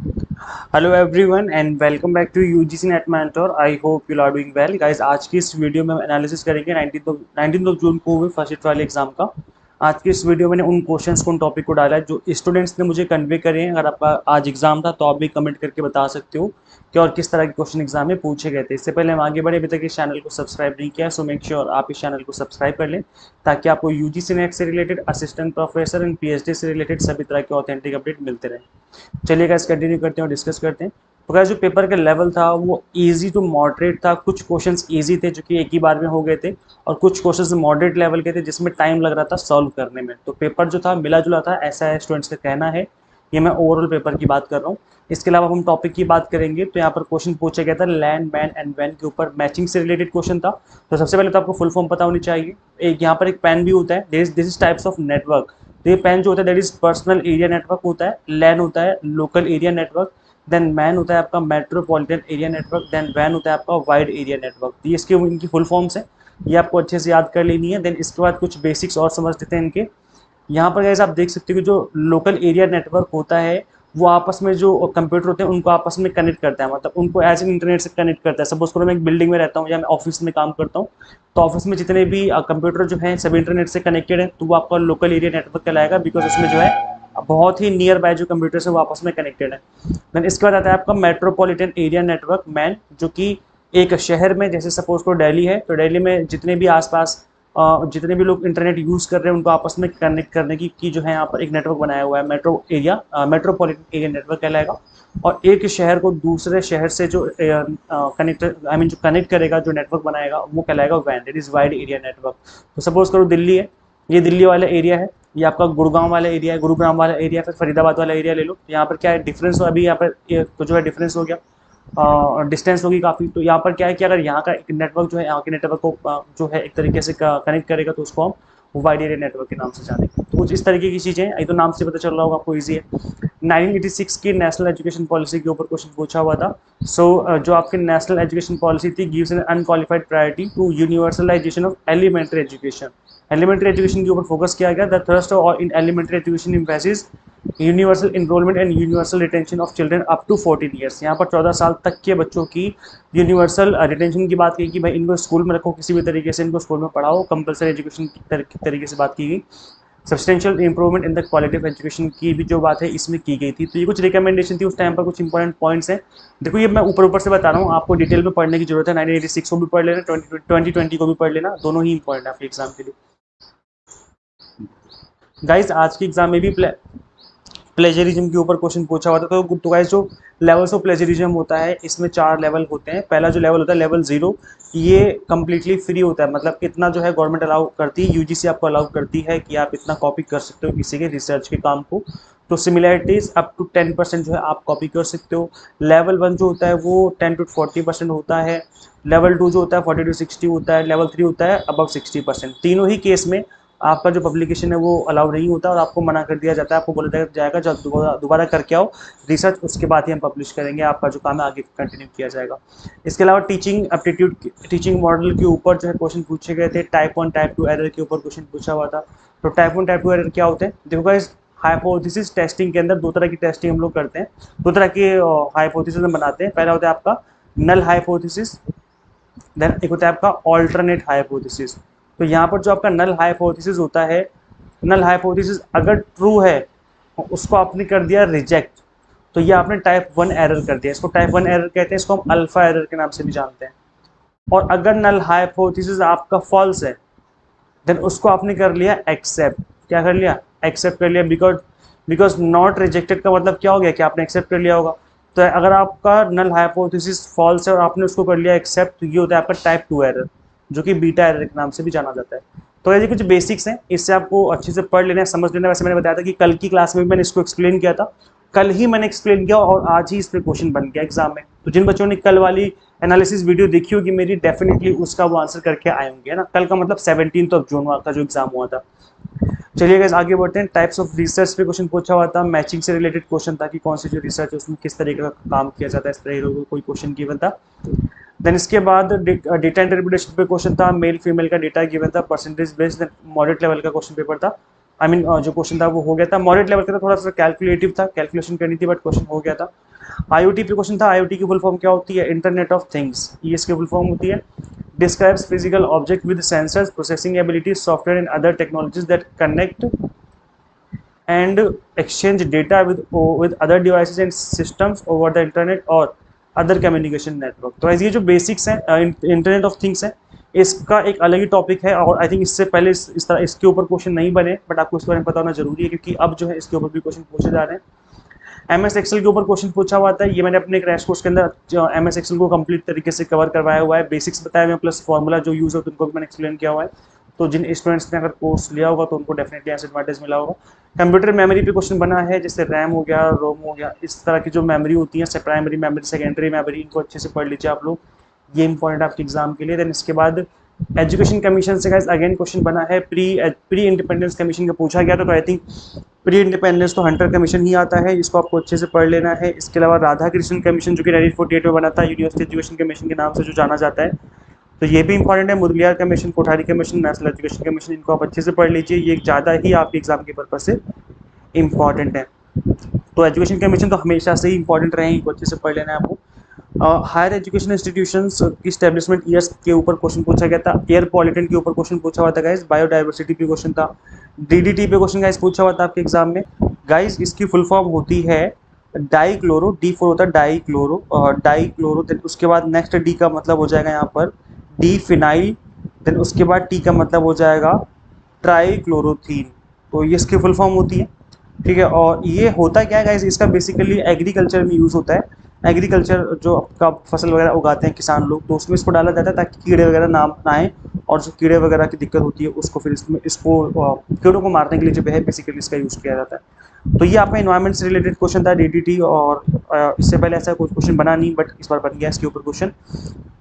Hello everyone and welcome back to UGC NET mentor. I hope you are doing well guys. आज की इस video में हम analysis करेंगे 19 जून को हुए फर्स्ट वाले एग्जाम का। आज की इस वीडियो में उन क्वेश्चंस को, उन टॉपिक को डाला है जो स्टूडेंट्स ने मुझे कन्वे करे हैं। अगर आपका आज एग्जाम था तो आप भी कमेंट करके बता सकते हो कि और किस तरह के क्वेश्चन एग्जाम में पूछे गए थे। इससे पहले हम आगे बढ़े, अभी तक इस चैनल को सब्सक्राइब नहीं किया सो मेक श्योर आप इस चैनल को सब्सक्राइब कर लें ताकि आपको यूजीसी नेट से related, assistant professor and PhD से रिलेटेड सभी तरह के ऑथेंटिक अपडेट मिलते रहे। चलिए गाइस कंटिन्यू करते हैं और डिस्कस करते हैं। तो गाइस जो पेपर का लेवल था वो इजी टू मॉडरेट था। कुछ क्वेश्चंस इजी थे जो कि एक ही बार में हो गए थे, और कुछ क्वेश्चंस मॉडरेट लेवल के थे जिसमें टाइम लग रहा था सॉल्व करने में। तो पेपर जो था मिला जुला था, ऐसा है स्टूडेंट्स का कहना है। ये मैं ओवरऑल पेपर की बात कर रहा हूँ। इसके अलावा हम टॉपिक की बात करेंगे तो यहाँ पर क्वेश्चन पूछा गया था लैंड, मैन एंड वैन के ऊपर, मैचिंग से रिलेटेड क्वेश्चन था। तो सबसे पहले तो आपको फुल फॉर्म पता होनी चाहिए। एक यहाँ पर एक पैन भी होता है, this is types of network. तो ये पैन जो होता है that is personal area network होता है, लैन होता है local area network, then MAN होता है आपका मेट्रोपॉलिटन एरिया नेटवर्क, देन वैन होता है आपका वाइड एरिया नेटवर्क। तो ये इसके इनकी फुल फॉर्म्स है, ये आपको अच्छे से याद कर लेनी है। देन इसके बाद कुछ बेसिक्स और समझ लेते हैं इनके। यहाँ पर गाइस आप देख सकते हो कि जो लोकल एरिया नेटवर्क होता है वो आपस में जो कंप्यूटर होते हैं उनको आपस में कनेक्ट करता है, मतलब उनको एज एन इंटरनेट से कनेक्ट करता है। सपोज करो मैं एक बिल्डिंग में रहता हूँ या मैं ऑफिस में काम करता हूँ, तो ऑफिस में जितने भी कंप्यूटर जो हैं सभी इंटरनेट से कनेक्टेड है, तो वो आपका लोकल एरिया नेटवर्क कहलाएगा, बिकॉज उसमें जो है बहुत ही नियर बाय जो कंप्यूटर है वो आपस में कनेक्टेड है। देन इसके बाद आता है आपका मेट्रोपॉलिटन एरिया नेटवर्क मैन, जो कि एक शहर में, जैसे सपोज को दिल्ली है तो दिल्ली में जितने भी आसपास जितने भी लोग इंटरनेट यूज़ कर रहे हैं उनको आपस में कनेक्ट करने की जो है यहाँ पर एक नेटवर्क बनाया हुआ है, मेट्रोपॉलिटन एरिया नेटवर्क कहलाएगा। और एक शहर को दूसरे शहर से जो कनेक्ट जो कनेक्ट करेगा, जो नेटवर्क बनाएगा वो कहलाएगा वैन, it is wide area network. तो सपोज करो दिल्ली है, ये दिल्ली वाला एरिया है, ये आपका गुड़गांव वाला एरिया है, गुरुग्राम वाला एरिया, फिर फरीदाबाद वाला एरिया ले लो। यहाँ पर क्या है डिफरेंस, अभी यहाँ पर तो जो है डिफरेंस हो गया, डिस्टेंस होगी काफ़ी। तो यहाँ पर क्या है कि अगर यहाँ का एक नेटवर्क जो है यहाँ के नेटवर्क को जो है एक तरीके से कनेक्ट करेगा तो उसको हम वाइड एरिया नेटवर्क के नाम से जानेंगे। तो कुछ इस तरीके की चीज़ें हैं, ये तो नाम से पता चल रहा होगा आपको, ईजी है। 1986 की नेशनल एजुकेशन पॉलिसी के ऊपर क्वेश्चन पूछा हुआ था। जो आपकी नेशनल एजुकेशन पॉलिसी थी gives an unqualified priority to universalisation of elementary education. Elementary education के ऊपर फोकस किया गया। The thrust in elementary education emphasis universal enrolment and universal retention of children up to 14 years. यहाँ पर 14 साल तक के बच्चों की यूनिवर्सल रिटेंशन की बात की कि भाई इनको स्कूल में रखो, किसी भी तरीके से इनको स्कूल में पढ़ाओ, कंपलसरी एजुकेशन की तरीके से बात की गई। Substantial improvement in the quality of education की भी जो बात है इसमें की गई थी। तो ये कुछ रिकमेंडेशन थी उस टाइम पर, कुछ इंपॉर्टेंट पॉइंट्स हैं। देखो ये मैं ऊपर ऊपर से बता रहा हूँ, आपको डिटेल में पढ़ने की जरूरत है। 1986 को भी पढ़ लेना, 2020 को भी पढ़ लेना, दोनों ही इंपॉर्टेंट है आपके एग्जाम के लिए। गाइज आज के एग्जाम में भी प्लेजरिज्म के ऊपर क्वेश्चन पूछा हुआ था। तो गाइस जो लेवल्स ऑफ प्लेजरिज्म होता है इसमें 4 लेवल होते हैं। पहला जो लेवल होता है लेवल 0, ये कम्प्लीटली फ्री होता है, मतलब इतना जो है गवर्नमेंट अलाउ करती है, यूजीसी आपको अलाउ करती है कि आप इतना कॉपी कर सकते हो किसी के रिसर्च के काम को। तो सिमिलैरिटीज अप टू 10% जो है आप कॉपी कर सकते हो। लेवल 1 जो होता है वो 10 to 40% होता है। लेवल 2 जो होता है 40 to 60 होता है। लेवल 3 होता है अबव 60%। तीनों ही केस में आपका जो पब्लिकेशन है वो अलाउ नहीं होता और आपको मना कर दिया जाता है। आपको बोला जाएगा जब दोबारा करके आओ रिसर्च, उसके बाद ही हम पब्लिश करेंगे, आपका जो काम है आगे कंटिन्यू किया जाएगा। इसके अलावा टीचिंग एप्टीट्यूड, टीचिंग मॉडल के ऊपर जो है क्वेश्चन पूछे गए थे। टाइप 1 टाइप 2 एरर के ऊपर क्वेश्चन पूछा हुआ था। तो टाइप 1 टाइप 2 एरर क्या होते हैं, देखो गाइस, हाइपोथेसिस टेस्टिंग के अंदर 2 तरह की टेस्टिंग हम लोग करते हैं, 2 तरह के हाइपोथेसिस हम बनाते हैं। पहला होता है आपका नल हाइपोथेसिस, देन एक होता है आपका ऑल्टरनेट हाइपोथेसिस। तो यहाँ पर जो आपका नल हाइपोथेसिस होता है, नल हाइपोथेसिस अगर ट्रू है उसको आपने कर दिया रिजेक्ट, तो ये आपने टाइप 1 एरर कर दिया। इसको टाइप 1 एरर कहते हैं, इसको हम अल्फा एरर के नाम से भी जानते हैं। और अगर नल हाइपोथेसिस आपका फॉल्स है देन उसको आपने कर लिया एक्सेप्ट। क्या कर लिया, एक्सेप्ट कर लिया। बिकॉज नॉट रिजेक्टेड का मतलब क्या हो गया कि आपने एक्सेप्ट कर लिया होगा। तो अगर आपका नल हाइपोथेसिस फॉल्स है और आपने उसको कर लिया एक्सेप्ट, तो ये होता है आपका टाइप 2 एरर, जो कि बीटा एरर के नाम से भी जाना जाता है। तो ये कुछ बेसिक्स हैं, इससे आपको अच्छे से पढ़ लेना है, समझ लेना है। वैसे मैंने बताया था कि कल की क्लास में भी मैंने इसको एक्सप्लेन किया था, कल ही मैंने एक्सप्लेन किया और आज ही इस पर क्वेश्चन बन गया एग्जाम में। तो जिन बच्चों ने कल वाली एनालिसिस वीडियो देखी होगी मेरी, डेफिनेटली उसका वो आंसर करके आए होंगे, है ना। कल का मतलब 17 जून का जो एग्जाम हुआ था। चलिए गाइस आगे बढ़ते हैं। टाइप्स ऑफ रिसर्च पे क्वेश्चन पूछा हुआ था, मैचिंग से रिलेटेड क्वेश्चन था कि कौन सी जो रिसर्च है उसमें किस तरीके का काम किया जाता है, इस तरह का कोई क्वेश्चन गिवन था। देन इसके बाद डेटा इंटरप्रिटेशन पे क्वेश्चन था, मेल फीमेल का डेटा गिवन था, परसेंटेज बेस्ड मॉडरेट लेवल का क्वेश्चन पेपर था। जो क्वेश्चन था वो हो गया था। मॉडरेट लेवल का था, थोड़ा सा कैलकुलेटिव था, कैलकुलेशन करनी थी, बट क्वेश्चन हो गया था। IoT पे क्वेश्चन था, IoT की फुल फॉर्म क्या होती है, इंटरनेट ऑफ थिंग्स, ये इसकी फुल फॉर्म होती है। Describes physical object with sensors, processing abilities, software and other technologies that connect and exchange data with other devices and systems over the internet और other communication network. तो ये जो basics हैं internet of things हैं, इसका एक अलग ही topic है और आई थिंक इससे पहले इस तरह इसके ऊपर क्वेश्चन नहीं बने, बट आपको इसके बारे में पता होना जरूरी है क्योंकि अब जो है इसके ऊपर भी क्वेश्चन पूछे जा रहे हैं। MS एक्सेल के ऊपर क्वेश्चन पूछा हुआ था, ये मैंने अपने क्रैश कोर्स के अंदर MS एक्सेल को कंप्लीट तरीके से कवर करवाया हुआ है, बेसिक्स बताया हुआ है प्लस फॉर्मूला जो यूज होता है उनको भी मैंने एक्सप्लेन किया हुआ है। तो जिन स्टूडेंट्स ने अगर कोर्स लिया होगा तो उनको डेफिनेटली ऐसे एडवांटेज मिला होगा। कंप्यूटर मेमोरी पे क्वेश्चन बना है, जैसे रैम हो गया, रोम हो गया, इस तरह की जो मेमोरी होती है, प्राइमरी मेमोरी, सेकेंडरी मेमोरी, इनको अच्छे से पढ़ लीजिए आप लोग, ये इंपॉर्टेंट आपके एग्जाम के लिए। देन इसके बाद एजुकेशन कमीशन से गाइस अगेन क्वेश्चन बना है, प्री इंडिपेंडेंस कमीशन का पूछा गया था, तो आई थिंक प्री इंडिपेंडेंस तो हंटर कमीशन ही आता है, इसको आपको अच्छे से पढ़ लेना है। इसके अलावा राधा कृष्ण कमीशन जो कि 1948 में बना था, यूनिवर्सिटी एजुकेशन कमीशन के नाम से जो जाना जाता है, तो ये भी इंपॉर्टेंट है। Mudaliar commission, Kothari commission, national education commission, इनको आप अच्छे से पढ़ लीजिए, ये ज़्यादा ही आपके एग्जाम के पर्पज से इंपॉर्टेंट है। तो एजुकेशन कमीशन तो हमेशा से ही इंपॉर्टेंट रहे, इनको अच्छे से पढ़ लेना है आपको। हायर एजुकेशन इंस्टीट्यूशंस की स्टैब्लिशमेंट ईयर्स के ऊपर क्वेश्चन पूछा गया था, एयर पॉल्यूटेंट के ऊपर क्वेश्चन पूछा हुआ था गाइस, बायोडाइवर्सिटी पे क्वेश्चन था, DDT पे क्वेश्चन गाइस पूछा हुआ था आपके एग्जाम में। गाइस इसकी फुल फॉर्म होती है डाईक्लोरो, D4 होता है डाईक्लोरो, डाईक्लोरो, देन उसके बाद नेक्स्ट D का मतलब हो जाएगा यहाँ पर डी फिनाइल, देन उसके बाद T का मतलब हो जाएगा ट्राईक्लोरोथीन। तो ये इसकी फुल फॉर्म होती है, ठीक है। और ये होता क्या है गाइस, इसका बेसिकली एग्रीकल्चर में यूज़ होता है। एग्रीकल्चर जो आपका फसल वगैरह उगाते हैं किसान लोग, तो उसमें इसको डाला जाता है ताकि कीड़े वगैरह ना आए, और जो कीड़े वगैरह की दिक्कत होती है उसको फिर इसको कीड़ों को मारने के लिए जो है बेसिकली इसका यूज़ किया जाता है। तो ये आपका इन्वायरमेंट से रिलेटेड क्वेश्चन था, DDT, और इससे पहले ऐसा कोई क्वेश्चन बना नहीं, बट इस बार बन गया इसके ऊपर क्वेश्चन।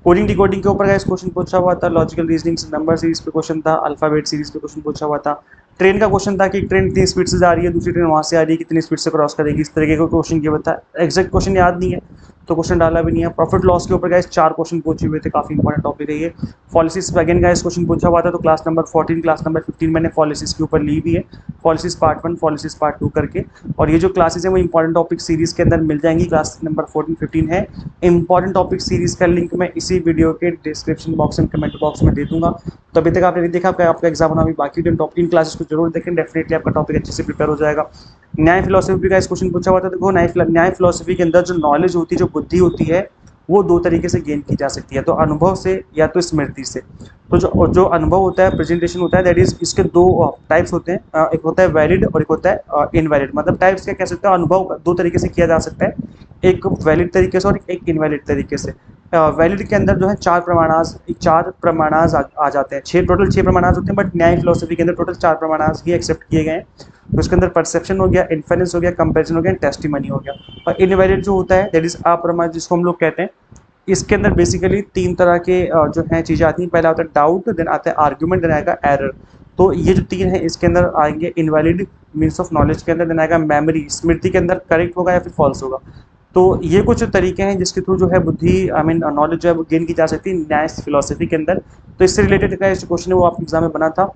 कोडिंग डिकोडिंग के ऊपर क्वेश्चन पूछा हुआ था, लॉजिकल रीजनिंग नंबर सीरीज पे क्वेश्चन था, अल्फाबेट सीरीज पे क्वेश्चन पूछा हुआ था। ट्रेन का क्वेश्चन था कि ट्रेन कितनी स्पीड से जा रही है, दूसरी ट्रेन वहाँ से आ रही है, कितनी स्पीड से क्रॉस करेगी, इस तरीके का क्वेश्चन किया था। एग्जैक्ट क्वेश्चन याद नहीं है तो क्वेश्चन डाला भी नहीं है। प्रॉफिट लॉस के ऊपर गाइस 4 क्वेश्चन पूछे हुए थे, काफी इंपॉर्टेंट टॉपिक है ये। पॉलिसीज पे अगेन गाइस क्वेश्चन पूछा हुआ था, तो क्लास नंबर 14, क्लास नंबर 15 मैंने पॉलिसीज के ऊपर ली भी है, पॉलिसीज पार्ट 1, पॉलिसीज पार्ट 2 करके। और ये जो क्लासेज है वो इंपॉर्टेंट टॉपिक सीरीज के अंदर मिल जाएंगी, क्लास नंबर 14, 15 है। इंपॉर्टेंट टॉपिक सीरीज का लिंक मैं इसी वीडियो के description box and comment box में दे दूंगा। तो अभी तक आपने नहीं देखा, आपका एग्जाम होना अभी बाकी, टॉप इन क्लासेस को जरूर देखें, डेफिनेटली आपका टॉपिक अच्छे से प्रिपेयर हो जाएगा। न्याय फिलोसफी का इस क्वेश्चन पूछा हुआ था, देखो न्याय फिलोसफी के अंदर जो नॉलेज होती है, जो बुद्धि होती है, वो 2 तरीके से गेन की जा सकती है, तो अनुभव से या तो स्मृति से। तो जो अनुभव होता है, प्रेजेंटेशन होता है, दैट इज इसके 2 टाइप्स होते हैं, एक होता है वैलिड और एक होता है इनवैलिड। मतलब टाइप्स क्या कह सकते हैं, अनुभव 2 तरीके से किया जा सकता है, एक वैलिड तरीके से और एक इनवैलिड तरीके से। वैलिड के अंदर जो है 4 प्रमाणाज आ जाते हैं, टोटल 6 प्रमाणाज होते हैं, बट न्याय फिलोसफी के अंदर टोटल 4 प्रमाणाज ही एक्सेप्ट किए गए हैं। तो उसके अंदर परसेप्शन हो गया, इन्फेरेंस हो गया, कंपैरिजन हो गया, टेस्टिमनी हो गया। और इनवैलिड जो होता है दैट इज अप्रमाण, जिसको हम लोग कहते हैं। इसके अंदर बेसिकली 3 तरह के जो है चीज़ें आती हैं, पहला होता है डाउट, देन आता है आर्ग्यूमेंट, देन आएगा एरर। तो ये जो 3 है इसके अंदर आएंगे इनवैलिड मीन्स ऑफ नॉलेज के अंदर, देन आएगा मेमोरी, स्मृति के अंदर करेक्ट होगा या फिर फॉल्स होगा। तो ये कुछ तरीके हैं जिसके थ्रू जो है बुद्धि नॉलेज जो है वो गेन की जा सकती है न्याय फिलोसफी के अंदर। तो इससे रिलेटेड का जो क्वेश्चन है वो आपके एग्जाम में बना था।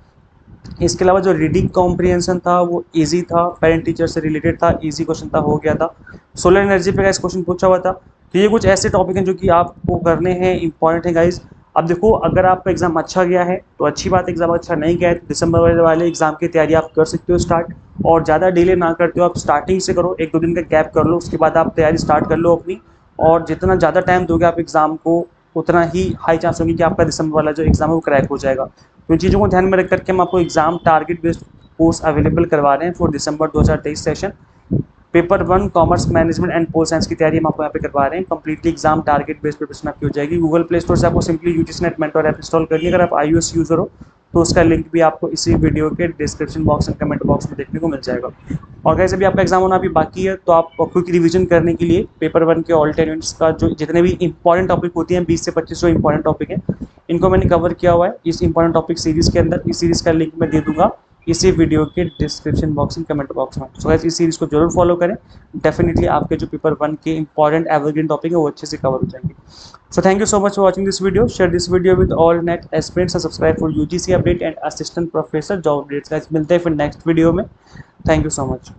इसके अलावा जो रीडिंग कॉम्प्रिहेंशन था वो इजी था, पेरेंट टीचर से रिलेटेड था, इजी क्वेश्चन था, हो गया था। सोलर एनर्जी पे गाइस क्वेश्चन पूछा हुआ था। तो ये कुछ ऐसे टॉपिक हैं जो कि आपको करने हैं, इंपॉर्टेंट है गाइस। अब देखो, अगर आपका एग्जाम अच्छा गया है तो अच्छी बात, एग्जाम अच्छा नहीं गया है तो दिसंबर वाले एग्जाम की तैयारी आप कर सकते हो स्टार्ट, और ज़्यादा डिले ना करते हो आप स्टार्टिंग से करो, 1-2 दिन का गैप कर लो, उसके बाद आप तैयारी स्टार्ट कर लो अपनी। और जितना ज़्यादा टाइम दोगे आप एग्जाम को, उतना ही हाई चांस होगी कि आपका दिसंबर वाला जो एग्जाम है वो क्रैक हो जाएगा। तो इन चीज़ों को ध्यान में रख करके हम आपको exam target based course available करवा रहे हैं for December 2023 session. Paper 1 commerce management and pol science की तैयारी हम आपको यहाँ पे करवा रहे हैं, completely exam target based preparation आपकी हो जाएगी। गूगल प्ले स्टोर से आपको simply UGC NET mentor app install करिए, अगर आप iOS यूज़र हो तो उसका लिंक भी आपको इसी वीडियो के description box and comment box में देखने को मिल जाएगा। और कैसे भी आपका एग्जाम होना अभी बाकी है, तो आप क्विक रिवीजन करने के लिए पेपर 1 के ऑल 10 यूनिट्स का जो जितने भी इंपॉर्टेंट टॉपिक होती हैं, 20 से 25 जो इंपॉर्टेंट टॉपिक है, इनको मैंने कवर किया हुआ है इस इंपॉर्टेंट टॉपिक सीरीज के अंदर। इस सीरीज का लिंक मैं दे दूंगा इसी वीडियो के description box and comment box में। सो गाइस इस सीरीज को जरूर फॉलो करें, डेफिनेटली आपके जो पेपर 1 के इंपॉर्टेंट एवरग्रीन टॉपिक है वो अच्छे से कवर हो जाएंगे। So thank you so much for watching this video, share this video with all net aspirants and subscribe for UGC update and assistant professor job updates. Guys मिलते हैं फिर next video में, थैंक यू सो मच।